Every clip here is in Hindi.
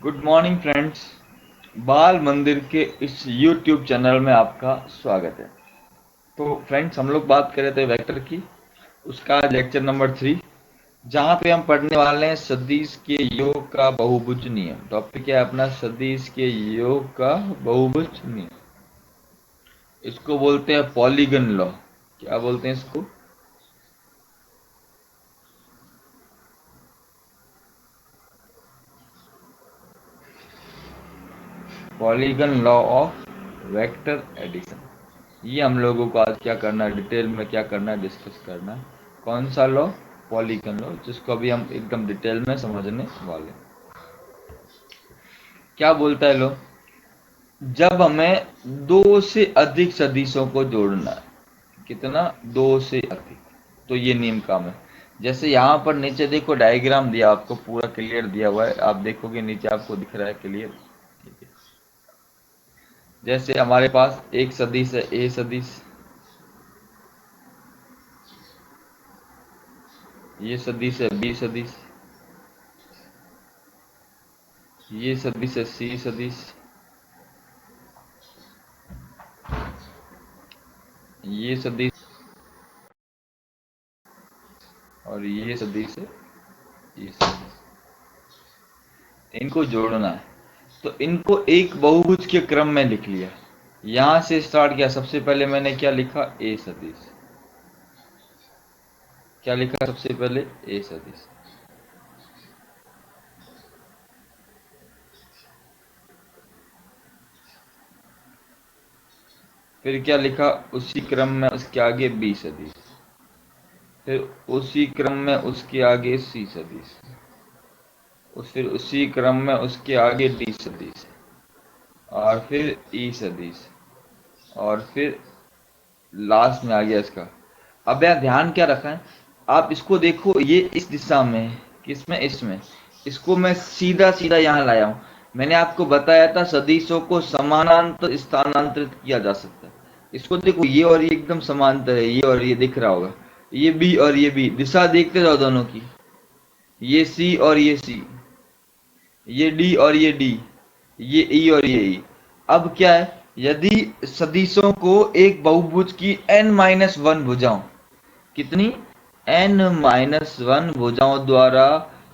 Good morning friends. बाल मंदिर के इस यूट्यूब चैनल में आपका स्वागत है। तो फ्रेंड्स, हम लोग बात कर रहे थे वेक्टर की। उसका लेक्चर नंबर 3, जहाँ पे हम पढ़ने वाले हैं सदिश के योग का बहुभुज नियम। टॉपिक है अपना सदिश के योग का बहुभुज नियम। इसको बोलते हैं पॉलीगन लॉ। क्या बोलते हैं इसको? Polygon law of vector addition. ये हम लोगों को आज क्या करना है, डिटेल में क्या करना है, डिस्कस करना है। कौन सा लॉ? पॉलीगन लॉ, जिसको अभी हम एकदम डिटेल में समझने वाले हैं। क्या बोलता है लॉ? जब हमें दो से अधिक सदिशों को जोड़ना है। कितना? दो से अधिक। तो ये नियम काम है। जैसे यहाँ पर नीचे देखो, डायग्राम दिया आपको, पूरा क्लियर दिया हुआ है। आप देखोगे नीचे आपको दिख रहा है क्लियर। ठीक है। जैसे हमारे पास एक सदिश है ए सदिश, ये सदिश है बी सदिश, ये सदिश है सी सदिश, ये सदिश, और ये सदिश है ये सदिश। इनको जोड़ना है। तो इनको एक बहुभुज के क्रम में लिख लिया। यहां से स्टार्ट किया। सबसे पहले मैंने क्या लिखा? ए सदिश। क्या लिखा सबसे पहले? ए सदिश। फिर क्या लिखा? उसी क्रम में उसके आगे बी सदिश। फिर उसी क्रम में उसके आगे सी सदिश। फिर उसी क्रम में उसके आगे डी सदिश, और फिर ई सदिश, और फिर लास्ट में आ गया इसका। अब यार ध्यान क्या रखा है, आप इसको देखो, ये इस दिशा में है। किसमें? इसमें। इसको मैं सीधा सीधा यहाँ लाया हूँ। मैंने आपको बताया था सदिशों को समानांतर स्थानांतरित किया जा सकता है। इसको देखो, ये और ये एकदम समांतर है, ये और ये दिख रहा होगा। ये बी और ये बी, दिशा देखते जाओ दोनों की। ये सी और ये सी, ये डी और ये डी, ये ई और ये ई। अब क्या है, यदि सदिशों को एक बहुभुज की n-1 भुजाओं, कितनी? n-1 भुजाओं द्वारा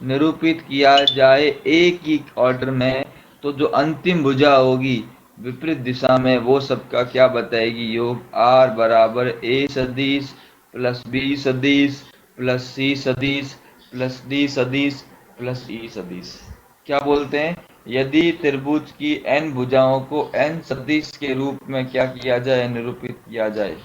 निरूपित किया जाए एक ही ऑर्डर में, तो जो अंतिम भुजा होगी विपरीत दिशा में, वो सबका क्या बताएगी? योग r बराबर a सदिश प्लस b सदिश प्लस c सदिश प्लस d सदिश प्लस e सदिश। क्या बोलते हैं? यदि त्रिभुज की n भुजाओं को n सदिश के रूप में क्या किया जाए? निरूपित किया जाए।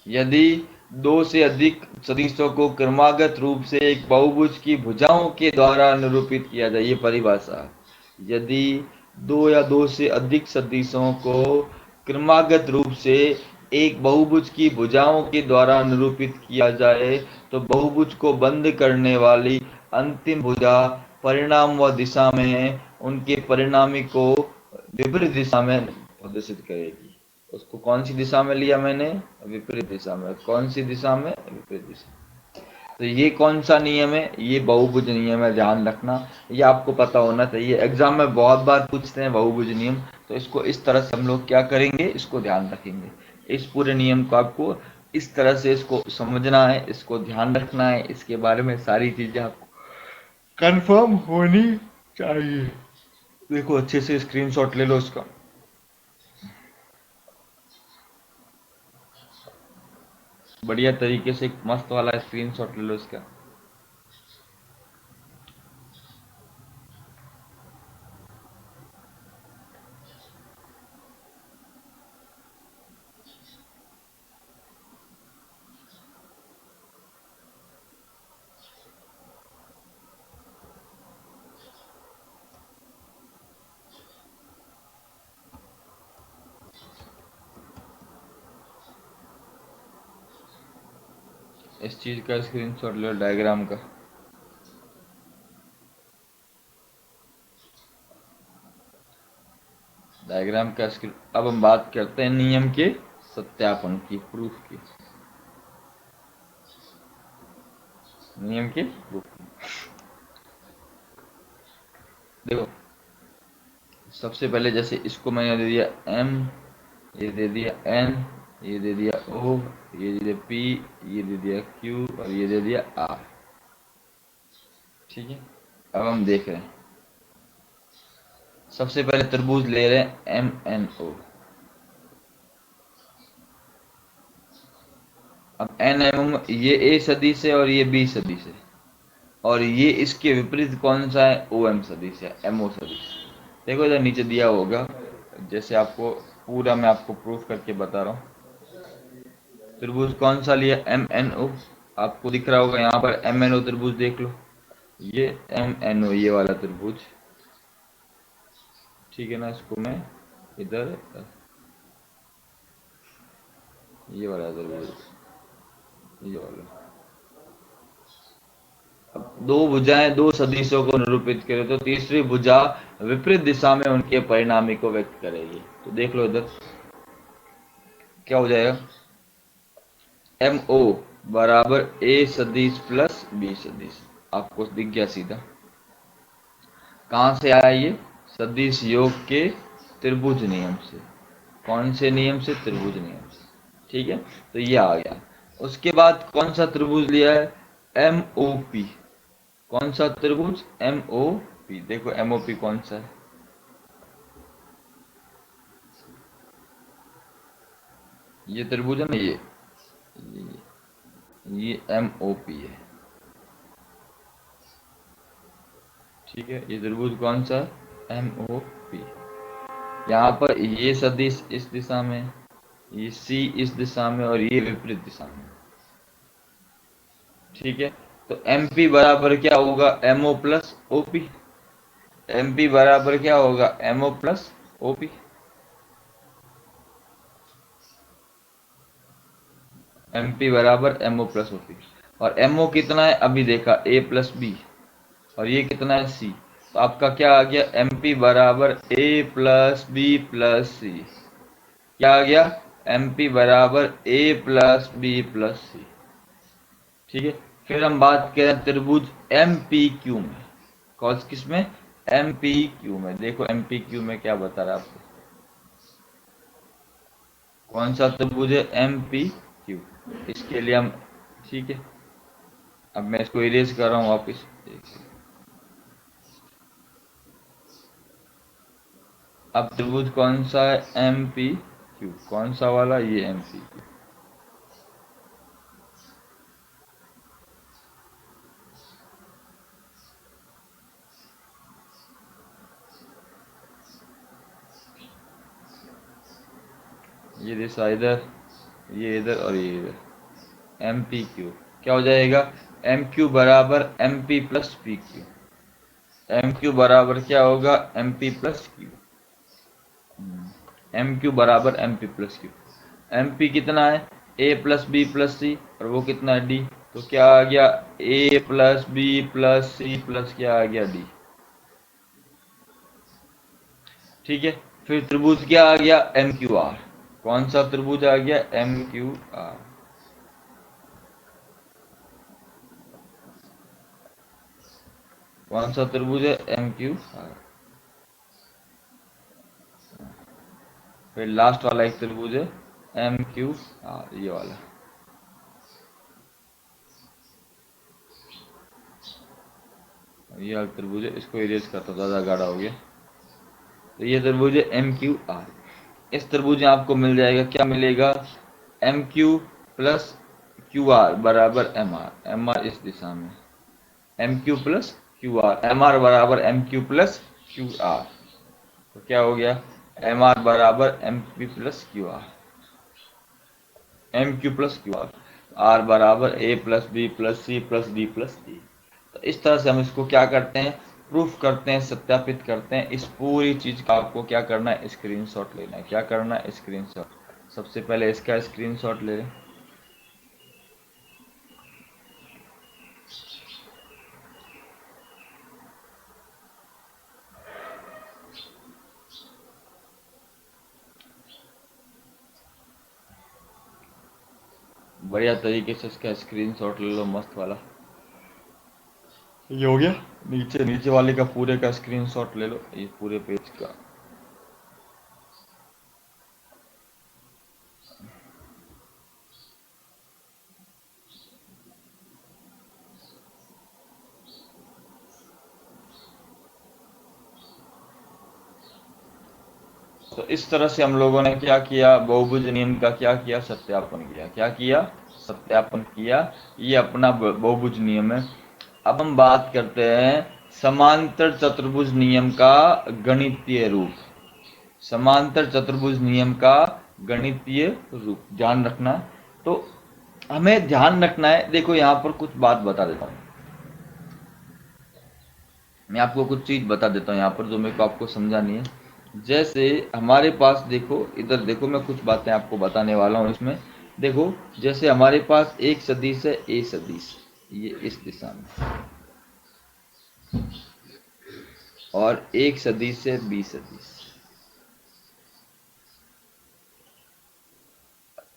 यदि दो से अधिक सदिशों को क्रमागत रूप से एक बहुभुज की भुजाओं के द्वारा निरूपित किया जाए, ये परिभाषा। यदि दो या दो से अधिक सदिशों को क्रमागत रूप से एक बहुभुज की भुजाओं के द्वारा निरूपित किया जाए, तो बहुभुज को बंद करने वाली अंतिम भुजा परिणाम व दिशा में उनके परिणामी को विपरीत दिशा में प्रदर्शित करेगी। उसको कौन सी दिशा में लिया मैंने? विपरीत दिशा में। कौन सी दिशा में? विपरीत दिशा। तो ये कौन सा नियम है? ये बहुभुज नियम है, ध्यान रखना। ये आपको पता होना चाहिए, एग्जाम में बहुत बार पूछते हैं बहुभुज नियम। तो इसको इस तरह से हम लोग क्या करेंगे, इसको ध्यान रखेंगे। इस पूरे नियम को आपको इस तरह से इसको समझना है, इसको ध्यान रखना है, इसके बारे में सारी चीजें आपको कंफर्म होनी चाहिए। देखो, अच्छे से स्क्रीनशॉट ले लो इसका। बढ़िया तरीके से एक मस्त वाला स्क्रीनशॉट ले लो इसका। इस चीज का स्क्रीनशॉट लो, डायग्राम का। डायग्राम का स्क्रीन। अब हम बात करते हैं नियम के सत्यापन की, प्रूफ की। नियम के प्रूफ। देखो सबसे पहले जैसे इसको मैंने दे दिया M, ये दे दिया N, ये दे दिया O, ये दे दिया P, ये दे दिया Q और ये दे दिया R। ठीक है, अब हम देख रहे हैं, सबसे पहले तरबूज ले रहे हैं MNO। अब NMO ये A सदिश है और ये B सदिश है, और ये इसके विपरीत कौन सा है, OM सदिश है, MO सदिश। देखो इधर नीचे दिया होगा, जैसे आपको पूरा मैं आपको प्रूफ करके बता रहा हूँ। तरबूज कौन सा लिया, MNO, आपको दिख रहा होगा यहाँ पर MNO तरबूज देख लो, ये MNO ये वाला तरबूज। ठीक है ना, इसको मैं इधर, ये वाला तरबूज, ये वाला। अब दो भुजाएं दो सदिशों को निरूपित करें तो तीसरी भुजा विपरीत दिशा में उनके परिणामी को व्यक्त करेगी। तो देख लो इधर क्या हो जाएगा, MO बराबर A सदिश प्लस B सदिश। आपको दिख गया सीधा, कहां से आया ये, सदिश योग के त्रिभुज नियम से। कौन से नियम से, त्रिभुज नियम से। ठीक है, तो ये आ गया। उसके बाद कौन सा त्रिभुज लिया है, MOP। कौन सा त्रिभुज, MOP। देखो MOP कौन सा है, ये त्रिभुज है ना, ये MOP है। ठीक है, ये त्रिभुज कौन सा है, MOP। यहाँ पर ये सदिश इस दिशा में, ये C इस दिशा में और ये विपरीत दिशा में। ठीक है, तो MP बराबर क्या होगा, MO प्लस OP। MP बराबर क्या होगा, MO प्लस OP। MP बराबर MO प्लस OP। और MO कितना है, अभी देखा A प्लस B, और ये कितना है C। तो आपका क्या आ गया, MP बराबर A plus B plus C। क्या आ गया, MP बराबर A plus B plus C। ठीक है, फिर हम बात करें त्रिभुज MPQ में। कौन किस में, MPQ में। देखो MPQ में क्या बता रहा है आपको, कौन सा त्रिभुज है, MPQ। इसके लिए हम, ठीक है, अब मैं इसको इरेज कर रहा हूँ वापिस। अब त्रिभुज कौन सा है, MPQ। कौन सा वाला, ये MPQ। ये दिशा इधर, ये इधर और ये इधर, MPQ। क्या हो जाएगा, MQ बराबर MP प्लस PQ। MQ बराबर क्या होगा, MP प्लस Q। MQ बराबर MP प्लस Q। MP कितना है, A plus B plus C, और वो कितना है, D। तो क्या आ गया, A plus B plus C plus क्या आ गया, D। ठीक है, फिर त्रिभुज क्या आ गया, MQR। कौन सा त्रिभुज आ गया, MQR। कौन सा त्रिभुज है, MQR। फिर लास्ट वाला एक त्रिभुज है MQR, ये वाला। ये वाला त्रिभुज है, इसको इरेज करता, ज्यादा गाढ़ा हो गया। तो ये त्रिभुज है MQR। इस त्रिभुज में आपको मिल जाएगा, क्या मिलेगा, MQ प्लस QR बराबर MR। MR इस दिशा में, MQ प्लस QR, MR बराबर MQ प्लस QR। तो क्या हो गया, MR बराबर MP plus QR, MQ plus QR। R बराबर A plus B plus C plus D plus D। तो इस तरह से हम इसको क्या करते हैं, प्रूफ करते हैं, सत्यापित करते हैं। इस पूरी चीज का आपको क्या करना है, स्क्रीनशॉट लेना है। क्या करना है, स्क्रीनशॉट। सबसे पहले इसका स्क्रीनशॉट ले लें। बढ़िया तरीके से इसका स्क्रीनशॉट ले लो, मस्त वाला। ये हो गया। नीचे नीचे वाले का पूरे का स्क्रीनशॉट ले लो, ये पूरे पेज का। तो इस तरह से हम लोगों ने क्या किया, बहुभुज नियम का क्या किया, सत्यापन किया। क्या किया? सत्यापन किया। ये अपना बहुभुज नियम है। अब हम बात करते हैं समांतर चतुर्भुज नियम का गणितीय रूप। समांतर चतुर्भुज नियम का गणितीय रूप ध्यान रखना। तो हमें ध्यान रखना है, देखो यहाँ पर कुछ बात बता देता हूँ, मैं आपको कुछ चीज बता देता हूँ यहाँ पर जो मेरे को आपको समझानी है। जैसे हमारे पास देखो, इधर देखो, मैं कुछ बातें आपको बताने वाला हूँ इसमें। देखो, जैसे हमारे पास एक सदिश है ए सदिश, ये इस दिशा में, और एक सदिश है बी सदिश।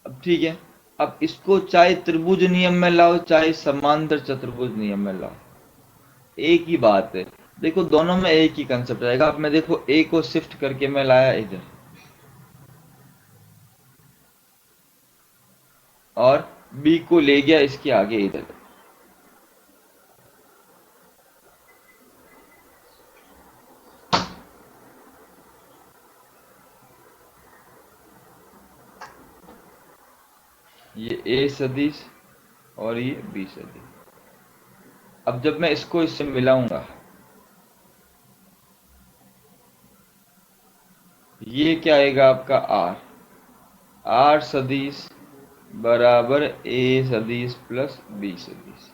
अब ठीक है, अब इसको चाहे त्रिभुज नियम में लाओ चाहे समांतर चतुर्भुज नियम में लाओ, एक ही बात है। देखो दोनों में एक ही कंसेप्ट रहेगा। अब मैं देखो ए को शिफ्ट करके मैं लाया इधर, और बी को ले गया इसके आगे इधर। ये ए सदिश और ये बी सदिश। अब जब मैं इसको इससे मिलाऊंगा, ये क्या आएगा आपका आर, आर सदिश बराबर ए सदिश प्लस बी सदिश।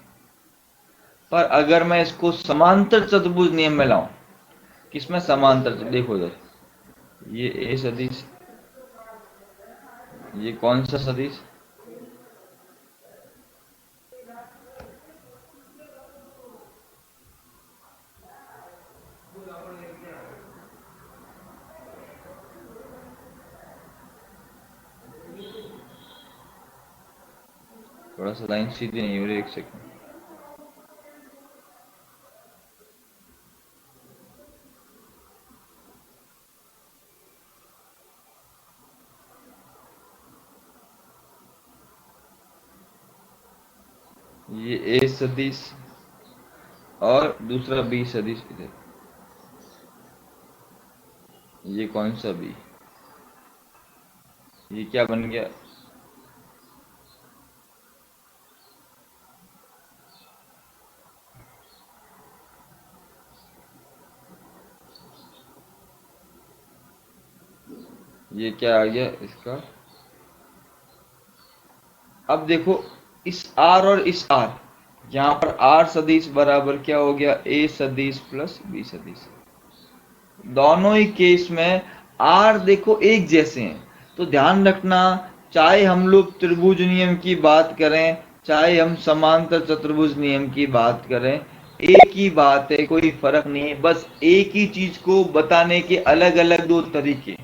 पर अगर मैं इसको समांतर चतुर्भुज नियम में लाऊं, किसमें समांतर, देखो इधर, ये ए सदिश, ये कौन सा सदिश, थोड़ा सा लाइन सीधी नहीं हो रही, एक सेकंड। ये ए सदिश और दूसरा बी सदिश इधर, ये कौन सा बी, ये क्या बन गया, ये क्या आ गया इसका। अब देखो इस आर और इस आर, यहाँ पर आर सदिश बराबर क्या हो गया, ए सदिश प्लस बी सदिश। दोनों ही केस में आर देखो एक जैसे हैं। तो ध्यान रखना, चाहे हम लोग त्रिभुज नियम की बात करें चाहे हम समांतर चतुर्भुज नियम की बात करें, एक ही बात है, कोई फर्क नहीं है। बस एक ही चीज को बताने के अलग अलग दो तरीके,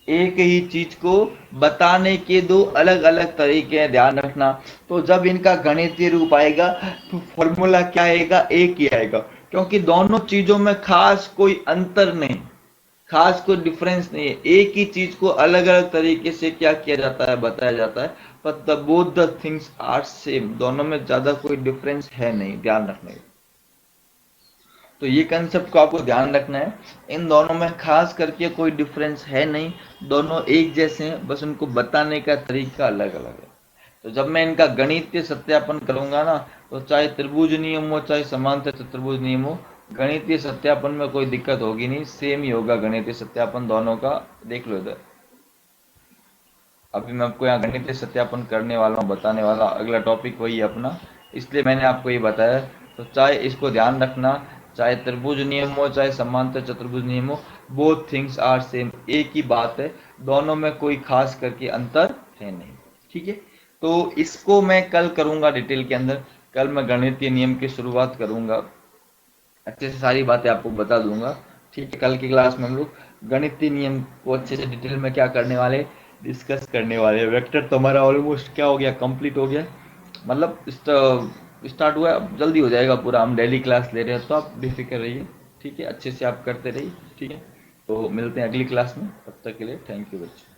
एक ही चीज को बताने के दो अलग अलग तरीके हैं, ध्यान रखना। तो जब इनका गणितीय रूप आएगा तो फॉर्मूला क्या आएगा, एक ही आएगा, क्योंकि दोनों चीजों में खास कोई अंतर नहीं, खास कोई डिफरेंस नहीं है। एक ही चीज को अलग अलग तरीके से क्या किया जाता है, बताया जाता है, पर the both the things are same, दोनों में ज्यादा कोई डिफरेंस है नहीं, ध्यान रखना। तो ये कंसेप्ट को आपको ध्यान रखना है, इन दोनों में खास करके कोई डिफरेंस है नहीं, दोनों एक जैसे हैं, बस उनको बताने का तरीका अलग अलग है। तो जब मैं इनका गणितीय सत्यापन करूंगा ना, तो चाहे त्रिभुज नियम हो चाहे समांतर चतुर्भुज नियम हो, गणितीय सत्यापन में कोई दिक्कत होगी नहीं, सेम ही होगा गणितीय सत्यापन दोनों का। देख लो इधर, अभी मैं आपको यहाँ गणितीय सत्यापन करने वाला हूँ, बताने वाला, अगला टॉपिक वही है अपना, इसलिए मैंने आपको ये बताया। तो चाहे इसको ध्यान रखना, चाहे त्रिभुज नियम हो चाहे समांतर चतुर्भुज नियम हो, बोथ थिंग्स आर सेम, एक ही बात है, दोनों में कोई खास करके अंतर है नहीं। ठीक है, तो इसको मैं कल करूंगा डिटेल के अंदर, कल मैं गणितीय नियम की शुरुआत करूंगा, अच्छे से सारी बातें आपको बता दूंगा। ठीक है, कल की क्लास में हम लोग गणितीय नियम को अच्छे से डिटेल में क्या करने वाले, डिस्कस करने वाले। वेक्टर तो हमारा ऑलमोस्ट क्या हो गया, कंप्लीट हो गया, मतलब इस स्टार्ट हुआ है, अब जल्दी हो जाएगा पूरा। हम डेली क्लास ले रहे हैं, तो आप बेफिक्र रहिए, ठीक है, अच्छे से आप करते रहिए, ठीक है। तो मिलते हैं अगली क्लास में, तब तक के लिए थैंक यू बच्चों।